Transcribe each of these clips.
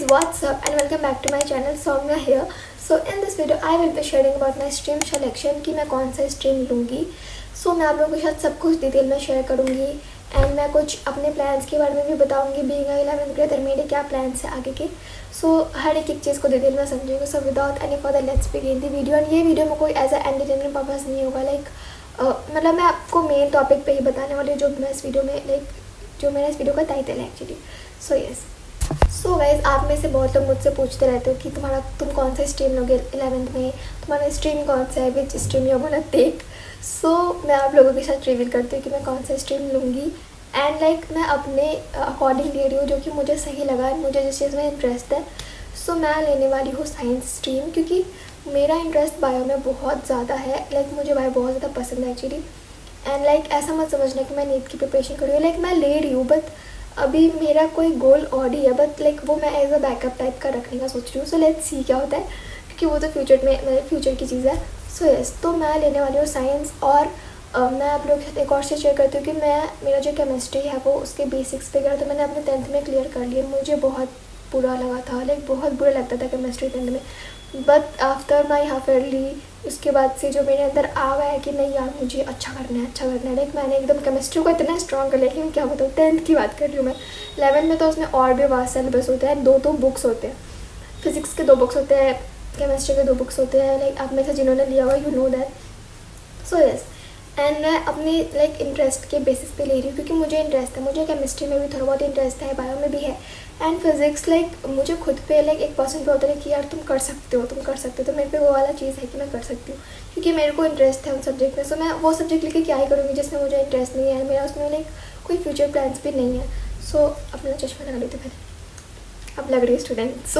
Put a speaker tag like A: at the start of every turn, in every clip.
A: what's up and welcome back to my channel Soumya here. So in this video I will be sharing about my stream selection कि मैं कौन सा stream लूँगी. मैं आप लोगों के साथ सब कुछ डिटेल में शेयर करूँगी एंड मैं कुछ अपने प्लान्स के बारे में भी बताऊँगी. बीइंग 11th ग्रेडर मेरे क्या प्लान्स है आगे के. हर एक चीज़ को डिटेल में समझेंगे. Without any further let's begin the video. And ये वीडियो में कोई एज अ एंटरटेनमेंट पर्पस नहीं होगा. मतलब मैं आपको मेन टॉपिक पे ही बताने वाली जो मैं इस वीडियो में जो मेरा इस वीडियो का टाइटल है एक्चुअली. सो गाइज, आप में से बहुत लोग मुझसे पूछते रहते हो कि तुम कौन सा स्ट्रीम लोगे 11th में, तुम्हारा स्ट्रीम कौन सा है, which stream you gonna take. मैं आप लोगों के साथ रिवील करती हूँ कि मैं कौन सा स्ट्रीम लूँगी. एंड मैं अपने अकॉर्डिंग ले रही हूँ जो कि मुझे सही लगा, मुझे जिस चीज़ में इंटरेस्ट है. मैं लेने वाली हूँ साइंस स्ट्रीम क्योंकि मेरा इंटरेस्ट बायो में बहुत ज़्यादा है. मुझे बायो बहुत ज़्यादा पसंद है एक्चुअली. एंड ऐसा मत समझना कि मैं नीट की प्रिपरेशन कर रही हूँ. मैं ले रही हूँ बट अभी मेरा कोई गोल और ही है. बट वो मैं एज अ बैकअप टाइप का रखने का सोच रही हूँ. लेट्स सी क्या होता है क्योंकि वो तो फ्यूचर में मेरे फ्यूचर की चीज़ है. तो मैं लेने वाली हूँ साइंस. और मैं आप लोगों के साथ एक और चीज़ शेयर करती हूँ कि मेरा जो केमिस्ट्री है वो उसके बेसिक्स पे गया तो मैंने अपने 10th में क्लियर कर लिया. मुझे बहुत बुरा लगा था, बहुत बुरा लगता था केमिस्ट्री 10th में. But after my half yearly उसके बाद से जो मेरे अंदर आ गया है कि नहीं यार मुझे अच्छा करना है. मैंने एकदम केमिस्ट्री को इतना स्ट्रॉन्ग कर लिया कि मैं क्या बताऊँ. 10th की बात कर रही हूँ मैं. 11th में तो उसमें और भी वास्ट सिलेबस होता है. दो बुक्स होते हैं. फिजिक्स के 2 बुक्स होते हैं, केमिस्ट्री के 2 बुक्स होते हैं. आप में से जिन्होंने लिया हुआ यू नो दैट. एंड मैं अपनी इंटरेस्ट के बेसिस पे ले रही हूँ क्योंकि मुझे इंटरेस्ट है. मुझे केमिस्ट्री में भी थोड़ा बहुत इंटरेस्ट है, बायो में भी है. एंड फिज़िक्स मुझे खुद पे एक पर्सन पे होता है कि यार तुम कर सकते हो. तो मेरे पे वो वाला चीज़ है कि मैं कर सकती हूँ क्योंकि मेरे को इंटरेस्ट है उन सब्जेक्ट में. मैं वो सब्जेक्ट लेके क्या ही करूँगी जिसमें मुझे इंटरेस्ट नहीं है. मेरा उसमें कोई फ्यूचर प्लान्स भी नहीं है. अपना चश्मा लगा लेते पहले. अब लग रही है स्टूडेंट.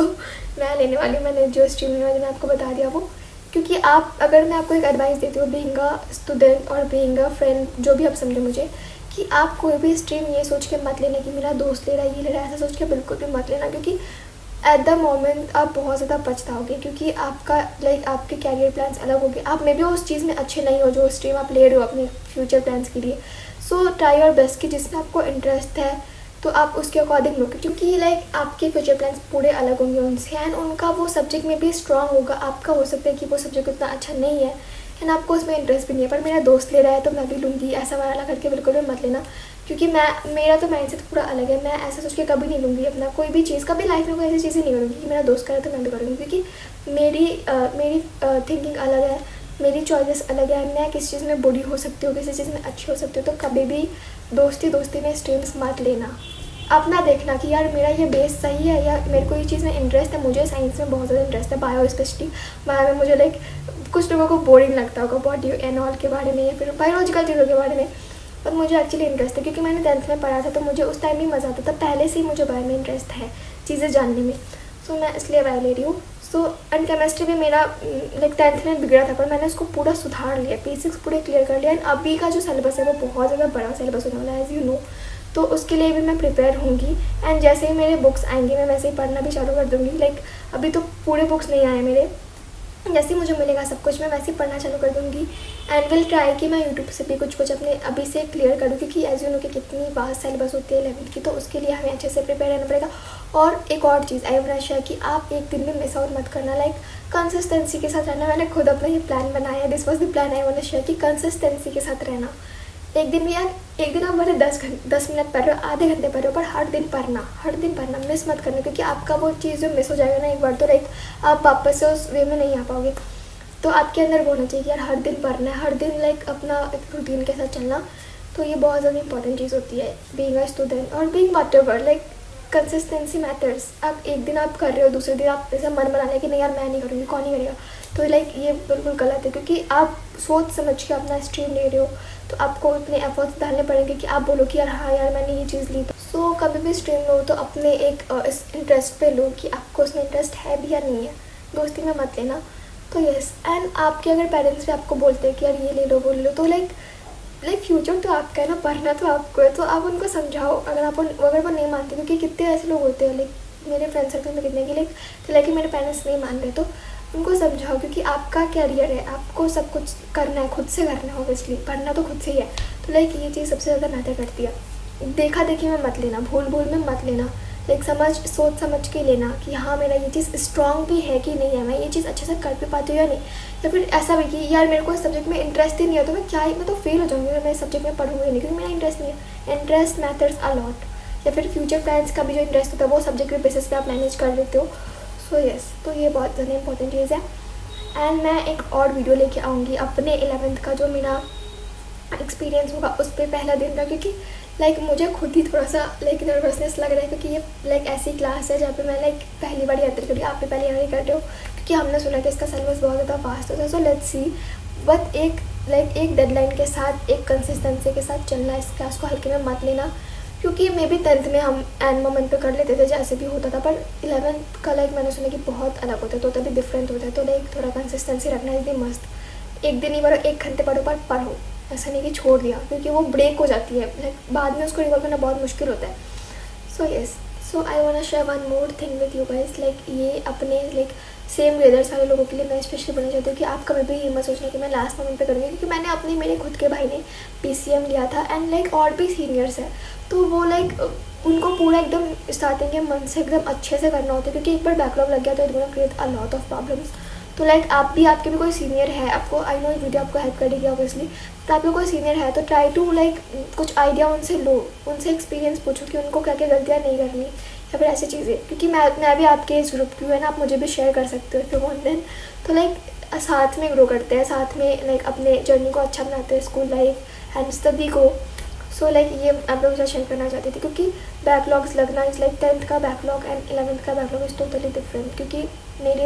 A: मैं लेने वाली हूँ, मैंने जो स्ट्रीम लेने वाली मैंने आपको बता दिया वो. क्योंकि अगर मैं आपको एक एडवाइस देती हूँ बीइंग अ स्टूडेंट और बीइंग अ फ्रेंड, जो भी आप समझे मुझे, कि आप कोई भी स्ट्रीम ये सोच के मत लेना कि मेरा दोस्त ले रहा है, ये ले रहा है, ऐसा सोच के बिल्कुल भी मत लेना. क्योंकि एट द मोमेंट आप बहुत ज़्यादा पछताओगे क्योंकि आपका आपके कैरियर प्लान्स अलग होंगे. आप मे बी उस चीज़ में अच्छे नहीं हो जो स्ट्रीम आप ले रहे हो अपने फ्यूचर प्लान्स के लिए. ट्राई योर बेस्ट कि जिसमें आपको इंटरेस्ट है तो आप उसके अकॉर्डिंग लो क्योंकि आपके फ्यूचर प्लान्स पूरे अलग होंगे उनसे. एंड उनका वो सब्जेक्ट में भी स्ट्रांग होगा. आपका हो सकता है कि वो सब्जेक्ट उतना अच्छा नहीं है एंड आपको उसमें इंटरेस्ट भी नहीं है. पर मेरा दोस्त ले रहा है तो मैं भी लूँगी, ऐसा वाला करके बिल्कुल भी मत लेना. क्योंकि मेरा तो माइंडसेट पूरा अलग है. मैं ऐसा सोच के कभी नहीं लूँगी अपना कोई भी चीज़. कभी लाइफ में कोई ऐसी चीज़ें नहीं करूँगी कि मेरा दोस्त करे तो मैं भी करूँगी. क्योंकि मेरी थिंकिंग अलग है, मेरी चॉइसेस अलग है. मैं किस चीज़ में बुरी हो सकती हूँ, किसी चीज़ में अच्छी हो सकती हूँ. तो कभी भी दोस्ती में स्ट्रीम्स मत लेना. अपना देखना कि यार मेरा ये बेस सही है या मेरे को ये चीज़ में इंटरेस्ट है. मुझे साइंस में बहुत ज़्यादा इंटरेस्ट है, बायो स्पेशली. बायो में मुझे कुछ लोगों को बोरिंग लगता होगा बॉडी एंड ऑल के बारे में या फिर बायोलॉजिकल चीज़ों के बारे में. पर मुझे एक्चुअली इंटरेस्ट है क्योंकि मैंने 10th में पढ़ा था तो मुझे उस टाइम भी मज़ा आता था. पहले से ही मुझे बायो में इंटरेस्ट है चीज़ें जानने में. मैं इसलिए बायो ले रही हूँ. एंड केमिस्ट्री भी मेरा 10th में बिगड़ा था पर मैंने उसको पूरा सुधार लिया, बेसिक्स पूरे क्लियर कर लिया. एंड अभी का जो सिलेबस है वो बहुत ज़्यादा बड़ा सिलेबस होने वाला है एज़ यू नो. तो उसके लिए भी मैं प्रिपेयर होंगी. एंड जैसे ही मेरे बुक्स आएंगे मैं वैसे ही पढ़ना भी चालू कर दूँगी. अभी तो पूरे बुक्स नहीं आए मेरे. जैसे ही मुझे मिलेगा सब कुछ मैं वैसे ही पढ़ना चालू कर दूँगी. एंड विल ट्राई कि मैं यूट्यूब से भी कुछ अपने अभी से क्लियर करूँ क्योंकि एज यू नो कि कितनी वास्ट सिलेबस होती है 11th की. तो उसके लिए हमें अच्छे से प्रिपेयर रहना पड़ेगा. और एक और चीज़ आई वांट टू शेयर कि आप एक दिन में मिस आउट मत करना. कंसिस्टेंसी के साथ रहना. मैंने खुद अपना ये प्लान बनाया है. This was the plan I want to share कि कंसिस्टेंसी के साथ रहना. एक दिन आप भले 10 मिनट पढ़ रहे हो, आधे घंटे पढ़ रहे हो, पर हर दिन पढ़ना मिस मत करना. क्योंकि आपका वो चीज़ जो मिस हो जाएगा ना एक बार तो आप वापस से उस वे में नहीं आ पाओगे. तो आपके अंदर वो होना चाहिए कि यार हर दिन पढ़ना है, हर दिन अपना एक रूटीन के साथ चलना. तो ये बहुत ज़्यादा इंपॉर्टेंट चीज़ होती है बीइंग अ स्टूडेंट और बीइंग व्हाटएवर. Consistency matters. आप एक दिन आप कर रहे हो, दूसरे दिन आप ऐसा मन बना लें कि नहीं यार मैं नहीं करूँगी, कौन नहीं करेगा. तो ये बिल्कुल गलत है क्योंकि आप सोच समझ के अपना स्ट्रीम ले रहे हो तो आपको उतने एफर्ट्स डालने पड़ेंगे कि आप बोलो कि यार हाँ यार मैंने ये चीज़ ली. कभी भी स्ट्रीम लो तो अपने एक इस इंटरेस्ट पे लो कि आपको उसमें इंटरेस्ट है भी या नहीं है. दोस्ती में मत लेना. यस. एंड आपके अगर पेरेंट्स भी आपको बोलते हैं कि यार ये ले लो वो ले लो तो फ्यूचर तो आपका है ना, पढ़ना तो आपको है. तो आप उनको समझाओ अगर वो नहीं मानते. क्योंकि कितने ऐसे लोग होते हैं मेरे फ्रेंड सर्कल में कितने कि मेरे पेरेंट्स नहीं मान रहे. तो उनको समझाओ क्योंकि आपका कैरियर है, आपको सब कुछ करना है, खुद से करना है. ऑब्वियसली पढ़ना तो खुद से ही है. ये चीज़ सबसे ज़्यादा मैटर करती है. देखा देखी में मत लेना, भूल में मत लेना. लाइक सोच समझ के लेना कि हाँ मेरा ये चीज़ स्ट्रॉन्ग भी है कि नहीं है, मैं ये चीज़ अच्छे से कर भी पाती हूँ या नहीं। या फिर ऐसा भी कि यार मेरे को इस सब्जेक्ट में इंटरेस्ट ही नहीं है तो मैं तो फेल हो जाऊँगी अगर मैं इस सब्जेक्ट में पढ़ूँगी नहीं, क्योंकि मेरा इंटरेस्ट नहीं है। Interest matters a lot. या फिर फ्यूचर प्लान्स का भी जो इंटरेस्ट होता है वो सब्जेक्ट के बेसिस पे आप मैनेज कर लेते हो। सो यस, तो ये बहुत ज़्यादा इंपॉर्टेंट चीज़ है। एंड मैं एक और वीडियो लेके आऊँगी अपने 11th का जो मेरा एक्सपीरियंस होगा उस पर पहला दिन का, क्योंकि लाइक मुझे खुद ही थोड़ा सा लाइक नर्वसनेस लग रहा है, क्योंकि ये लाइक ऐसी क्लास है जहाँ पे मैं लाइक पहली बार एंटर कर रही हूँ। आप भी पहली बार कर रहे हो, क्योंकि हमने सुना कि इसका सिलेबस बहुत ज़्यादा फास्ट होता है। सो लेट्स सी, बट एक डेडलाइन के साथ, एक कंसिस्टेंसी के साथ चलना, इस क्लास को हल्के में मत लेना, क्योंकि मे बी 10th में हम एंड मोमेंट पे कर लेते थे जैसे भी होता था, पर 11th का लाइक मैंने सुना कि बहुत अलग होता है, तो तभी डिफरेंट होता है। तो लाइक थोड़ा कंसिस्टेंसी रखना इतनी मस्त। एक दिन ही पढ़ो, 1 घंटे पढ़ो, पर पढ़ो, ऐसा नहीं कि छोड़ दिया, क्योंकि वो ब्रेक हो जाती है, लाइक बाद में उसको रिकॉल करना बहुत मुश्किल होता है। So yes, so I want to share one more thing with you guys. Like ये अपने लाइक सेम ग्रेडर्स वाले लोगों के लिए मैं स्पेशली बोलना चाहती हूँ कि आप कभी भी ये मत सोचना कि मैं लास्ट मोमेंट पे करूँगी, क्योंकि मैंने अपने मेरे खुद के भाई ने PCM लिया था एंड लाइक और भी सीनियर्स है, तो वो लाइक उनको पूरा एकदम स्टार्टिंग के मंथ से एकदम अच्छे से करना होता है, क्योंकि एक बार बैकलॉग लग गया तो it gonna create a lot of problems. तो लाइक आपके भी कोई सीनियर है, आपको आई नो वीडियो आपको हेल्प करेगी ऑब्वियसली, तो आपको कोई सीनियर है तो ट्राई टू लाइक कुछ आइडिया उनसे लो, उनसे एक्सपीरियंस पूछो कि उनको क्या क्या गलतियाँ नहीं करनी या फिर ऐसी चीज़ें, क्योंकि मैं भी आपके इस ग्रुप की हूँ ना, आप मुझे भी शेयर कर सकते हो इफ यू वांट देन। तो लाइक साथ में ग्रो करते हैं, साथ में लाइक अपने जर्नी को अच्छा बनाते हैं, स्कूल लाइफ एंड स्टडी को। सो लाइक ये आप लोगों के साथ शेयर करना चाहती थी, क्योंकि बैकलॉग्स लगना इज़ लाइक 10th का बैकलॉग एंड 11th का बैकलॉग इज़ टोटली डिफरेंट। क्योंकि मेरे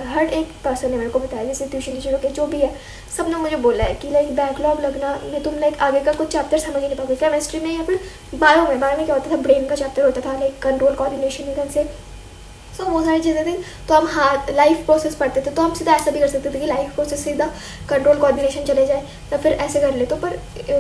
A: हर एक पर्सन ने मेरे को बताया, जैसे ट्यूशन टीचर के जो भी है, सब ने मुझे बोला है कि लाइक बैकलॉग लगना में तुम लाइक आगे का कुछ चैप्टर समझ ही नहीं पाओगे। केमिस्ट्री में या फिर बायो में क्या होता था, ब्रेन का चैप्टर होता था, लाइक कंट्रोल कोऑर्डिनेशन इधर से, सो वो सारी चीज़ें थी। तो हम लाइफ प्रोसेस पढ़ते थे, तो हम सीधा ऐसा भी कर सकते थे कि लाइफ प्रोसेस सीधा कंट्रोल कोऑर्डिनेशन चले जाए या फिर ऐसे कर ले। तो पर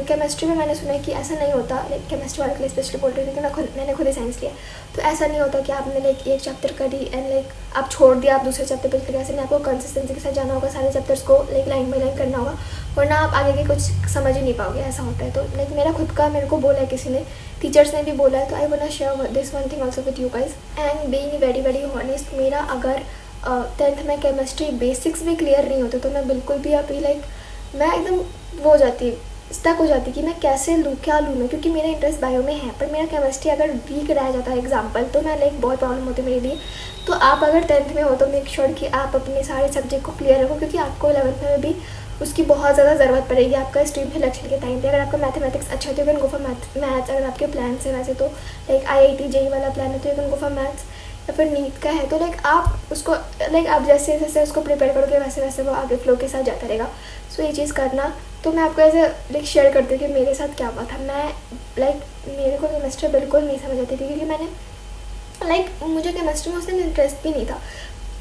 A: केमिस्ट्री में मैंने सुना है कि ऐसा नहीं होता, लाइक केमिस्ट्री वाले के लिए स्पेशली बोल रही थी कि मैंने खुद ही साइंस लिया, तो ऐसा नहीं होता कि आपने लाइक एक चैप्टर करी एंड लाइक आप छोड़ दिया, आप दूसरे चैप्टर पर चले गए। ऐसे नहीं, आपको कंसिस्टेंसी के साथ जाना होगा, सारे चैप्टर्स को लाइक लाइन बाई लाइन करना होगा, वरना आप आगे के कुछ समझ ही नहीं पाओगे, ऐसा होता है। तो लाइक मेरा खुद का मेरे को बोला है किसी ने, टीचर्स ने भी बोला है, तो I want to share this one thing also with you guys. And being very very honest, मेरा अगर 10th में केमिस्ट्री बेसिक्स भी क्लियर नहीं होते तो मैं बिल्कुल भी अभी लाइक मैं एकदम वो हो जाती, स्टक हो जाती कि मैं कैसे लूँ, क्या लूँ मैं, क्योंकि मेरा इंटरेस्ट बायो में है, पर मेरा केमिस्ट्री अगर वीक रह जाता है एग्जाम्पल, तो मैं लाइक बहुत प्रॉब्लम होती है मेरे लिए। तो आप अगर 10th में हो तो मेक श्योर कि आप अपने सारे सब्जेक्ट को क्लियर रखो, क्योंकि आपको 11th में भी उसकी बहुत ज़्यादा ज़रूरत पड़ेगी आपका स्ट्रीम सिलेक्शन के टाइम पे। अगर आपका मैथमेटिक्स अच्छा है तो you can go for maths, अगर आपके प्लान्स हैं वैसे तो लाइक IIT JEE वाला प्लान है तो you can go for maths, या फिर नीट का है तो लाइक आप उसको लाइक आप जैसे जैसे उसको प्रिपेयर करोगे वैसे वैसे वो आगे फ्लो के साथ जाता रहेगा। सो ये चीज़ करना। तो मैं आपको ऐसे लाइक शेयर करती हूँ कि मेरे साथ क्या हुआ था। मैं लाइक मेरे को केमिस्ट्री बिल्कुल नहीं समझ आती थी, क्योंकि मैंने लाइक मुझे केमिस्ट्री में उस दिन इंटरेस्ट भी नहीं था,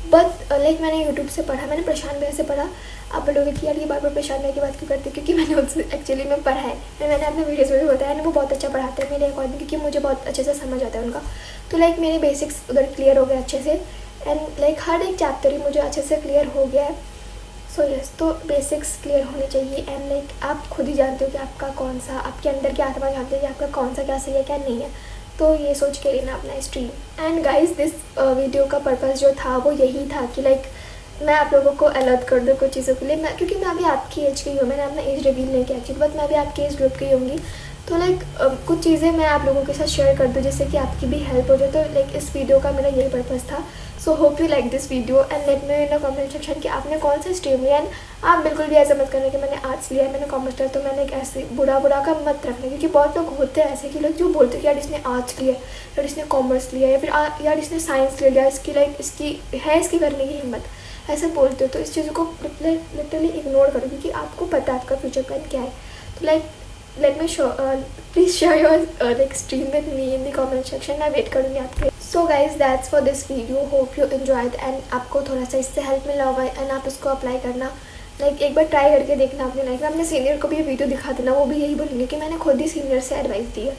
A: बट लाइक मैंने यूट्यूब से पढ़ा, मैंने प्रशांत भैया से पढ़ा। आप बोलोगे कि यार ये बार बार प्रशांत भैया की बात क्यों करती, क्योंकि मैंने उससे एक्चुअली में पढ़ा है, मैंने अपने वीडियोज़ में भी बताया है, वो बहुत अच्छा पढ़ाते हैं मेरे अकॉर्डिंग, क्योंकि मुझे बहुत अच्छे से समझ आता है उनका। तो लाइक मेरे बेसिक्स उधर क्लियर हो गए अच्छे से, एंड लाइक हर एक चैप्टर ही मुझे अच्छे से क्लियर हो गया है। सो यस, तो बेसिक्स क्लियर होने चाहिए एंड लाइक आप खुद ही जानते हो कि आपका कौन सा, आपके अंदर की आत्मा जानते हो कि आपका कौन सा क्या सही है क्या नहीं है। तो ये सोच के लेना अपना stream. And guys this video का पर्पस जो था वो यही था कि लाइक मैं आप लोगों को अलर्ट कर दूँ कुछ चीज़ों के लिए, मैं क्योंकि मैं अभी आपकी एज की हूँ, मैंने अपना एज रिवील नहीं किया एक्चुअली, बट मैं अभी आपके एज ग्रुप की होंगी। तो लाइक कुछ चीज़ें मैं आप लोगों के साथ शेयर कर दूँ जिससे कि आपकी भी हेल्प हो जाए। तो लाइक इस वीडियो का मेरा यही पर्पस था। So hope you like this video and let me in the comment section कि आपने कौन सा स्ट्रीम लिया। एंड आप बिल्कुल भी ऐसा मत करना कि मैंने आर्ट्स लिया है, मैंने कॉमर्स लिया, तो मैंने एक ऐसे बुरा का मत रखना, क्योंकि बहुत लोग होते हैं ऐसे कि लोग जो बोलते हैं कि यार इसने आर्ट्स लिया, यार इसने कॉमर्स लिया, या फिर यार इसने साइंस ले लिया, इसकी लाइक इसकी करने की हिम्मत, ऐसे बोलते हो। तो इस चीज़ को लिटरली इग्नोर करो, क्योंकि आपको पता है आपका फ्यूचर प्लान क्या है। तो like let me show please share your like stream with me in the comment section, मैं वेट करूँगी आपके। So guys that's for this video, hope you enjoyed and आपको थोड़ा सा इससे हेल्प मिला होगा एंड आप इसको अप्लाई करना। लाइक एक बार ट्राई करके देखना अपने लाइफ में, अपने सीनियर को भी ये वीडियो दिखा देना, वो भी यही बोलेंगे कि मैंने खुद ही सीनियर से एडवाइस दी है।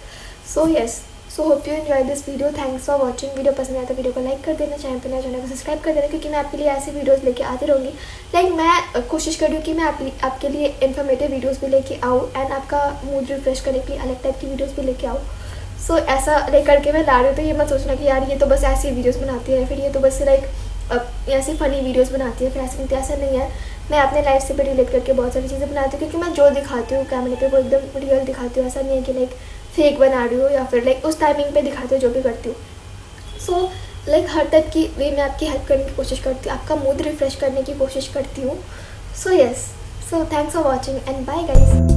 A: So yes, so hope you enjoy this video, thanks for watching. Video पसंद आया तो वीडियो को लाइक कर देना, चैनल पर नया चैनल को सब्सक्राइब कर देना, क्योंकि मैं आपके लिए ऐसी वीडियोस लेके आती रहूँगी। लाइक मैं कोशिश कर रही हूँ कि मैं आपके लिए इन्फॉर्मेटिव वीडियोस भी लेके आऊँ एंड आपका मूड रिफ्रेश करने के लिए अलग टाइप की वीडियोस भी लेके आऊँ। सो ऐसा लाइक करके मैं ला रही हूँ, तो ये मत सोचना कि यार ये तो बस ऐसी वीडियोस बनाती है, फिर ये तो बस लाइक ऐसी फ़नी वीडियोस बनाती है, फिर ऐसा नहीं है। मैं अपने लाइफ से भी रिलेट करके बहुत सारी चीज़ें बनाती हूँ, क्योंकि मैं जो दिखाती हूँ कैमरे पे वो एकदम रियल दिखाती हूँ। ऐसा नहीं है कि लाइक फेक बना रही हूँ या फिर लाइक उस टाइमिंग पे दिखाती हूँ जो भी करती हूँ। सो लाइक हर टाइप की वे में आपकी हेल्प करने की कोशिश करती हूँ, आपका मूड रिफ्रेश करने की कोशिश करती हूँ। So yes, so thanks for watching and bye guys.